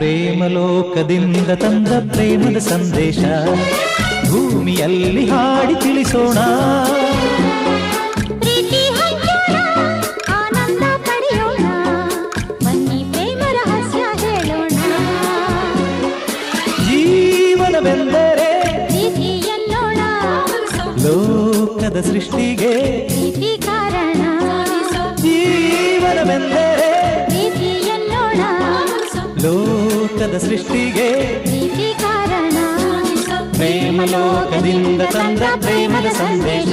ಪ್ರೇಮಲೋಕದಿಂದ ತಂದ ಪ್ರೇಮದ ಸಂದೇಶ ಭೂಮಿಯಲ್ಲಿ ಹಾಡಿ ತಿಳಿಸೋಣ. ಪ್ರೀತಿ ಹಂಚೋಣ, ಆನಂದ ಪಡೆಯೋಣ, ಬನ್ನಿ ಪ್ರೇಮ ರಹಸ್ಯ ಹೇಳೋಣ. ಜೀವನವೆಂದರೆ ಪ್ರೀತಿ ಎನ್ನೋಣ, ಲೋಕದ ಸೃಷ್ಟಿಗೆ ಪ್ರೀತಿ ಕಾರಣ. ಜೀವನವೆಂದರೆ ಪ್ರೀತಿ ಎನ್ನೋಣ, ಲೋಕದ ಸೃಷ್ಟಿಗೆ ಪ್ರೀತಿ ಕಾರಣ. ಪ್ರೇಮಲೋಕದಿಂದ ತಂದ ಪ್ರೇಮದ ಸಂದೇಶ.